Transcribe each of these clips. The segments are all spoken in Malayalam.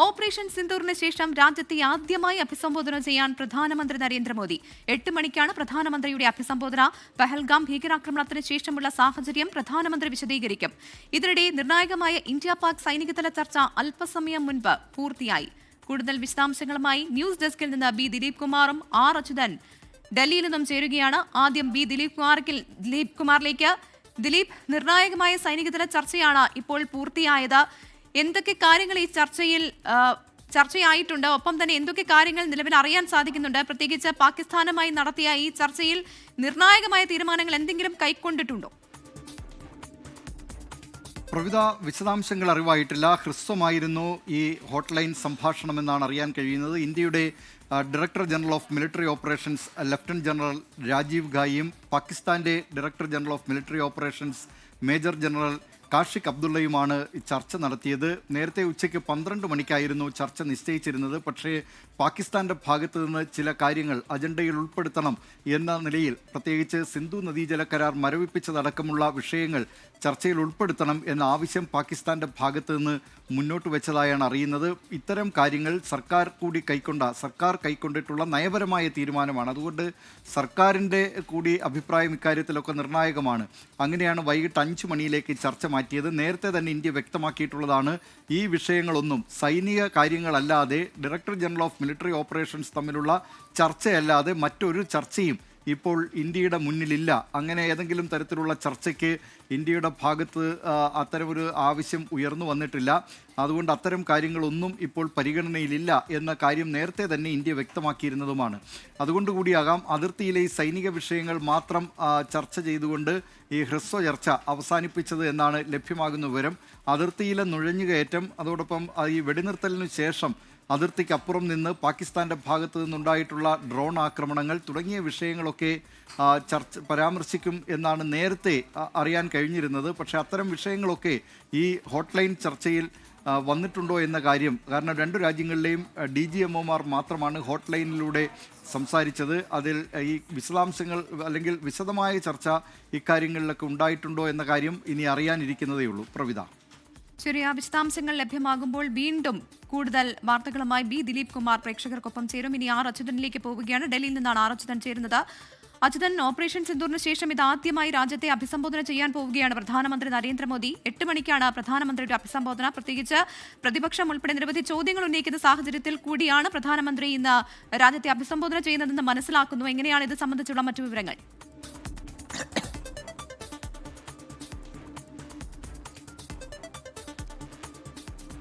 ഓപ്പറേഷൻ സിന്ദൂറിന് ശേഷം രാജ്യത്തെ ആദ്യമായി അഭിസംബോധന ചെയ്യാൻ പ്രധാനമന്ത്രി നരേന്ദ്രമോദി. 8 മണിക്കാണ് പ്രധാനമന്ത്രിയുടെ അഭിസംബോധന. പഹൽഗാം ഭീകരാക്രമണത്തിന് ശേഷമുള്ള സാഹചര്യം പ്രധാനമന്ത്രി വിശദീകരിക്കും. ഇതിനിടെ നിർണായകമായ ഇന്ത്യ പാക് സൈനികതല ചർച്ച അല്പസമയം മുൻപ് പൂർത്തിയായി. കൂടുതൽ വിശദാംശങ്ങളുമായി ന്യൂസ് ഡെസ്കിൽ നിന്ന് ബി ദിലീപ് കുമാറും ആർ അച്യുതൻ ഡൽഹിയിൽ നിന്നും ചേരുകയാണ്. ആദ്യം ബി ദിലീപ് കുമാറിലേക്ക്. ദിലീപ്, നിർണായകമായ സൈനികതല ചർച്ചയാണ് ഇപ്പോൾ പൂർത്തിയായത്. എന്തൊക്കെ കാര്യങ്ങൾ ഈ ചർച്ചയായിട്ടുണ്ട്, ഒപ്പം തന്നെ എന്തൊക്കെ കാര്യങ്ങൾ നിലവിൽ അറിയാൻ സാധിക്കുന്നുണ്ട്? പ്രത്യേകിച്ച് പാകിസ്ഥാനുമായി നടത്തിയ ഈ ചർച്ചയിൽ നിർണായകമായ തീരുമാനങ്ങൾ എന്തെങ്കിലും കൈക്കൊണ്ടിട്ടുണ്ടോ? പ്രവിധ വിശദാംശങ്ങൾ അറിവായിട്ടില്ല. ഹ്രസ്വമായിരുന്നു ഈ ഹോട്ട്ലൈൻ സംഭാഷണമെന്നാണ് അറിയാൻ കഴിയുന്നത്. ഇന്ത്യയുടെ director general of military operations lieutenant general Rajiv ഗായിയും പാകിസ്ഥാന്റെ director general of military operations major general Kashif അബ്ദുള്ളയുമാണ് ചർച്ച നടത്തിയത്. നേരത്തെ ഉച്ചയ്ക്ക് 12 മണിക്കായിരുന്നു ചർച്ച നിശ്ചയിച്ചിരുന്നത്. പക്ഷേ പാകിസ്ഥാന്റെ ഭാഗത്ത് നിന്ന് ചില കാര്യങ്ങൾ അജണ്ടയിൽ ഉൾപ്പെടുത്തണം എന്ന നിലയിൽ, പ്രത്യേകിച്ച് സിന്ധു നദീജല കരാർ മരവിപ്പിച്ചതടക്കമുള്ള വിഷയങ്ങൾ ചർച്ചയിൽ ഉൾപ്പെടുത്തണം എന്ന ആവശ്യം പാകിസ്ഥാന്റെ ഭാഗത്ത് നിന്ന് മുന്നോട്ട് വെച്ചതായാണ് അറിയുന്നത്. ഇത്തരം കാര്യങ്ങൾ സർക്കാർ കൈക്കൊണ്ടിട്ടുള്ള നയപരമായ തീരുമാനമാണ്. അതുകൊണ്ട് സർക്കാരിൻ്റെ കൂടി അഭിപ്രായം ഇക്കാര്യത്തിലൊക്കെ നിർണായകമാണ്. അങ്ങനെയാണ് വൈകിട്ട് 5 മണിയിലേക്ക് ചർച്ച മാറ്റിയത്. നേരത്തെ തന്നെ ഇന്ത്യ വ്യക്തമാക്കിയിട്ടുള്ളതാണ്, ഈ വിഷയങ്ങളൊന്നും സൈനിക കാര്യങ്ങളല്ലാതെ director general of military operations തമ്മിലുള്ള ചർച്ചയല്ലാതെ മറ്റൊരു ചർച്ചയും ഇപ്പോൾ ഇന്ത്യയുടെ മുന്നിലില്ല. അങ്ങനെ ഏതെങ്കിലും തരത്തിലുള്ള ചർച്ചയ്ക്ക് ഇന്ത്യയുടെ ഭാഗത്ത് അത്തരമൊരു ആവശ്യം ഉയർന്നു വന്നിട്ടില്ല. അതുകൊണ്ട് അത്തരം കാര്യങ്ങളൊന്നും ഇപ്പോൾ പരിഗണനയിലില്ല എന്ന കാര്യം നേരത്തെ തന്നെ ഇന്ത്യ വ്യക്തമാക്കിയിരുന്നതുമാണ്. അതുകൊണ്ടുകൂടിയാകാം അതിർത്തിയിലെ ഈ സൈനിക വിഷയങ്ങൾ മാത്രം ചർച്ച ചെയ്തുകൊണ്ട് ഈ ഹ്രസ്വ ചർച്ച അവസാനിപ്പിച്ചത് എന്നാണ് ലഭ്യമാകുന്ന വിവരം. അതിർത്തിയിലെ നുഴഞ്ഞുകയറ്റം, അതോടൊപ്പം ഈ വെടിനിർത്തലിനു ശേഷം അതിർത്തിക്കപ്പുറം നിന്ന് പാകിസ്ഥാന്റെ ഭാഗത്ത് നിന്നുണ്ടായിട്ടുള്ള ഡ്രോൺ ആക്രമണങ്ങൾ തുടങ്ങിയ വിഷയങ്ങളൊക്കെ പരാമർശിക്കും എന്നാണ് നേരത്തെ അറിയാൻ കഴിഞ്ഞിരുന്നത്. പക്ഷേ അത്തരം വിഷയങ്ങളൊക്കെ ഈ ഹോട്ട്ലൈൻ ചർച്ചയിൽ വന്നിട്ടുണ്ടോ എന്ന കാര്യം, കാരണം 2 രാജ്യങ്ങളിലെയും DGMOമാർ മാത്രമാണ് ഹോട്ട്ലൈനിലൂടെ സംസാരിച്ചത്. അതിൽ ഈ വിശദാംശങ്ങൾ അല്ലെങ്കിൽ വിശദമായ ചർച്ച ഇക്കാര്യങ്ങളിലൊക്കെ ഉണ്ടായിട്ടുണ്ടോ എന്ന കാര്യം ഇനി അറിയാനിരിക്കുന്നതേ ഉള്ളൂ. പ്രവിധ, ശരി, ആ വിശദാംശങ്ങൾ ലഭ്യമാകുമ്പോൾ വീണ്ടും കൂടുതൽ വാർത്തകളുമായി ബി ദിലീപ് കുമാർ പ്രേക്ഷകർക്കൊപ്പം ചേരും. ഇനി ആർ അച്യുതനിലേക്ക് പോവുകയാണ്. ഡൽഹിയിൽ നിന്നാണ് ആർ അച്യുതൻ ചേരുന്നത്. അച്യുതൻ, ഓപ്പറേഷൻ സിന്ദൂറിന് ശേഷം ഇതാദ്യമായി രാജ്യത്തെ അഭിസംബോധന ചെയ്യാൻ പോവുകയാണ് പ്രധാനമന്ത്രി നരേന്ദ്രമോദി. 8 മണിക്കാണ് പ്രധാനമന്ത്രിയുടെ അഭിസംബോധന. പ്രത്യേകിച്ച് പ്രതിപക്ഷം ഉൾപ്പെടെ നിരവധി ചോദ്യങ്ങൾ ഉന്നയിക്കുന്ന സാഹചര്യത്തിൽ കൂടിയാണ് പ്രധാനമന്ത്രി ഇന്ന് രാജ്യത്തെ അഭിസംബോധന ചെയ്യുന്നതെന്ന് മനസ്സിലാക്കുന്നു. എങ്ങനെയാണ് ഇത് സംബന്ധിച്ചുള്ള മറ്റു വിവരങ്ങൾ?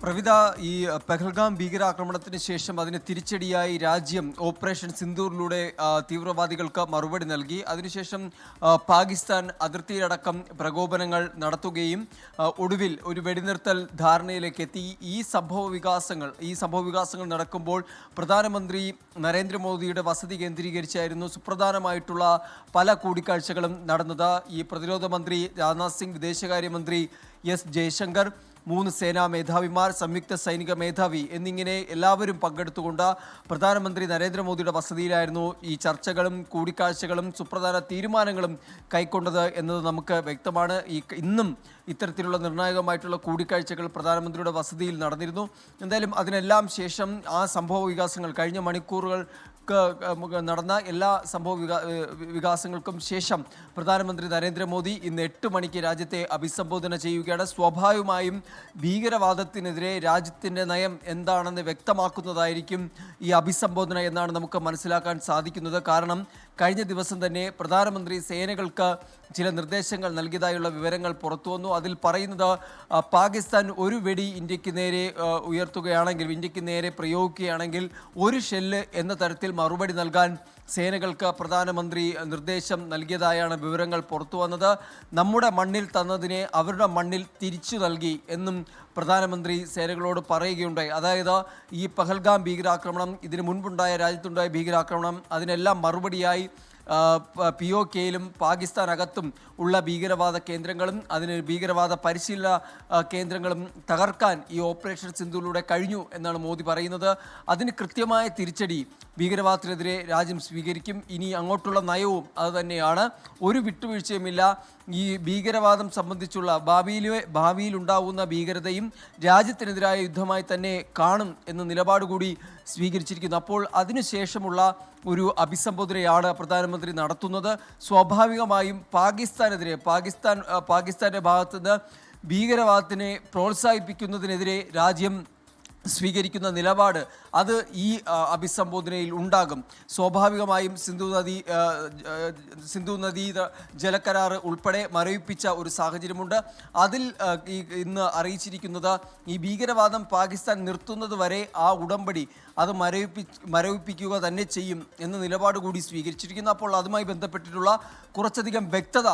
പ്രവിധ, ഈ പഹൽഗാം ഭീകരാക്രമണത്തിന് ശേഷം അതിന് തിരിച്ചടിയായി രാജ്യം ഓപ്പറേഷൻ സിന്ദൂറിലൂടെ തീവ്രവാദികൾക്ക് മറുപടി നൽകി. അതിനുശേഷം പാകിസ്ഥാൻ അതിർത്തിയിലടക്കം പ്രകോപനങ്ങൾ നടത്തുകയും ഒടുവിൽ ഒരു വെടിനിർത്തൽ ധാരണയിലേക്ക് എത്തി. ഈ സംഭവ വികാസങ്ങൾ നടക്കുമ്പോൾ പ്രധാനമന്ത്രി നരേന്ദ്രമോദിയുടെ വസതി കേന്ദ്രീകരിച്ചായിരുന്നു സുപ്രധാനമായിട്ടുള്ള പല കൂടിക്കാഴ്ചകളും നടന്നത്. ഈ പ്രതിരോധ മന്ത്രി രാജ്നാഥ് സിംഗ്, വിദേശകാര്യമന്ത്രി എസ് ജയശങ്കർ, 3 സേനാ മേധാവിമാർ, സംയുക്ത സൈനിക മേധാവി എന്നിങ്ങനെ എല്ലാവരും പങ്കെടുത്തുകൊണ്ട് പ്രധാനമന്ത്രി നരേന്ദ്രമോദിയുടെ വസതിയിലായിരുന്നു ഈ ചർച്ചകളും കൂടിക്കാഴ്ചകളും സുപ്രധാന തീരുമാനങ്ങളും കൈക്കൊണ്ടത് എന്നത് നമുക്ക് വ്യക്തമാണ്. ഇന്നും ഇത്തരത്തിലുള്ള നിർണായകമായിട്ടുള്ള കൂടിക്കാഴ്ചകൾ പ്രധാനമന്ത്രിയുടെ വസതിയിൽ നടന്നിരുന്നു. എന്തായാലും അതിനെല്ലാം ശേഷം ആ സംഭവ വികാസങ്ങൾ കഴിഞ്ഞ മണിക്കൂറുകൾ നടന്ന എല്ലാ സംഭവ വികാസങ്ങൾക്കും ശേഷം പ്രധാനമന്ത്രി നരേന്ദ്രമോദി ഇന്ന് 8 മണിക്ക് രാജ്യത്തെ അഭിസംബോധന ചെയ്യുകയാണ്. സ്വാഭാവികമായും ഭീകരവാദത്തിനെതിരെ രാജ്യത്തിൻ്റെ നയം എന്താണെന്ന് വ്യക്തമാക്കുന്നതായിരിക്കും ഈ അഭിസംബോധന എന്നാണ് നമുക്ക് മനസ്സിലാക്കാൻ സാധിക്കുന്നത്. കാരണം കഴിഞ്ഞ ദിവസം തന്നെ പ്രധാനമന്ത്രി സേനകൾക്ക് ചില നിർദ്ദേശങ്ങൾ നൽകിയതായുള്ള വിവരങ്ങൾ പുറത്തു വന്നു. അതിൽ പറയുന്നത്, പാകിസ്ഥാൻ ഒരു വെടി ഇന്ത്യക്ക് നേരെ ഉയർത്തുകയാണെങ്കിൽ, ഇന്ത്യക്ക് നേരെ പ്രയോഗിക്കുകയാണെങ്കിൽ 1 ഷെല്ല് എന്ന തരത്തിൽ മറുപടി നൽകാൻ സേനകൾക്ക് പ്രധാനമന്ത്രി നിർദ്ദേശം നൽകിയതായാണ് വിവരങ്ങൾ പുറത്തു വന്നത്. നമ്മുടെ മണ്ണിൽ തന്നതിനെ അവരുടെ മണ്ണിൽ തിരിച്ചു നൽകി എന്നും പ്രധാനമന്ത്രി സേനകളോട് പറയുകയുണ്ടായി. അതായത് ഈ പഹൽഗാം ഭീകരാക്രമണം, ഇതിനു മുൻപുണ്ടായ രാജ്യത്തുണ്ടായ ഭീകരാക്രമണം, അതിനെല്ലാം മറുപടിയായി POKയിലും പാകിസ്ഥാനകത്തും ഉള്ള ഭീകരവാദ കേന്ദ്രങ്ങളും അതിന് ഭീകരവാദ പരിശീലന കേന്ദ്രങ്ങളും തകർക്കാൻ ഈ ഓപ്പറേഷൻ സിന്ദൂറിലൂടെ കഴിഞ്ഞു എന്നാണ് മോദി പറയുന്നത്. അതിന് കൃത്യമായ തിരിച്ചടി ഭീകരവാദത്തിനെതിരെ രാജ്യം സ്വീകരിക്കും. ഇനി അങ്ങോട്ടുള്ള നയവും അതുതന്നെയാണ്. ഒരു വിട്ടുവീഴ്ചയുമില്ല. ഈ ഭീകരവാദം സംബന്ധിച്ചുള്ള ഭാവിയിൽ ഉണ്ടാകുന്ന ഭീകരതയും രാജ്യത്തിനെതിരായ യുദ്ധമായി തന്നെ കാണും എന്ന നിലപാട് കൂടി സ്വീകരിച്ചിരിക്കുന്നു. അപ്പോൾ അതിനുശേഷമുള്ള ഒരു അഭിസംബോധനയാണ് പ്രധാനമന്ത്രി നടത്തുന്നത്. സ്വാഭാവികമായും പാകിസ്ഥാന്റെ ഭാഗത്തുനിന്ന് ഭീകരവാദത്തിനെ പ്രോത്സാഹിപ്പിക്കുന്നതിനെതിരെ രാജ്യം സ്വീകരിക്കുന്ന നിലപാട് അത് ഈ അഭിസംബോധനയിൽ ഉണ്ടാകും. സ്വാഭാവികമായും സിന്ധു നദീ ജലക്കരാർ ഉൾപ്പെടെ മരവിപ്പിച്ച ഒരു സാഹചര്യമുണ്ട്. അതിൽ ഇന്ന് അറിയിച്ചിരിക്കുന്നത് ഈ ഭീകരവാദം പാകിസ്ഥാൻ നിർത്തുന്നത് വരെ ആ ഉടമ്പടി അത് മരവിപ്പിക്കുക തന്നെ ചെയ്യും എന്ന നിലപാട് കൂടി സ്വീകരിച്ചിരിക്കുന്നു. അപ്പോൾ അതുമായി ബന്ധപ്പെട്ടിട്ടുള്ള കുറച്ചധികം വ്യക്തത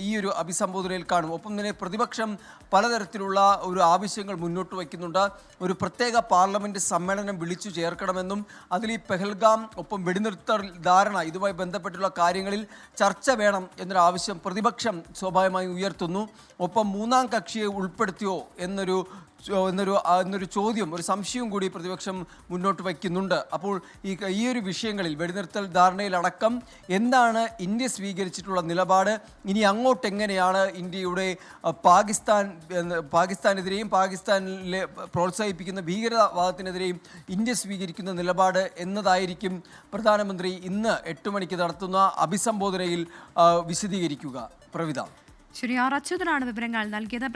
ഈ ഒരു അഭിസംബോധനയിൽ കാണും. ഒപ്പം തന്നെ പ്രതിപക്ഷം പലതരത്തിലുള്ള ഒരു ആവശ്യങ്ങൾ മുന്നോട്ട് വയ്ക്കുന്നുണ്ട്. ഒരു പ്രത്യേക പാർലമെന്റ് സമ്മേളനം വിളിച്ചു ചേർക്കണമെന്നും അതിൽ ഈ പെഹൽഗാം ഒപ്പം വെടിനിർത്തൽ ധാരണ ഇതുമായി ബന്ധപ്പെട്ടുള്ള കാര്യങ്ങളിൽ ചർച്ച വേണം എന്നൊരു ആവശ്യം പ്രതിപക്ഷം സ്വാഭാവികമായി ഉയർത്തുന്നു. ഒപ്പം മൂന്നാം കക്ഷിയെ ഉൾപ്പെടുത്തിയോ എന്നൊരു ചോദ്യം, ഒരു സംശയവും കൂടി പ്രതിപക്ഷം മുന്നോട്ട് വയ്ക്കുന്നുണ്ട്. അപ്പോൾ ഈ ഒരു വിഷയങ്ങളിൽ വെടിനിർത്തൽ ധാരണയിലടക്കം എന്താണ് ഇന്ത്യ സ്വീകരിച്ചിട്ടുള്ള നിലപാട്, ഇനി അങ്ങോട്ട് എങ്ങനെയാണ് ഇന്ത്യയുടെ പാകിസ്ഥാനെതിരെയും പാകിസ്ഥാനിലെ പ്രോത്സാഹിപ്പിക്കുന്ന ഭീകരവാദത്തിനെതിരെയും ഇന്ത്യ സ്വീകരിക്കുന്ന നിലപാട് എന്നതായിരിക്കും പ്രധാനമന്ത്രി ഇന്ന് 8 മണിക്ക് നടത്തുന്ന അഭിസംബോധനയിൽ വിശദീകരിക്കുക. പ്രവിധ. ശരി, ആർ അച്യുതനാണ് വിവരങ്ങൾ നൽകിയത്.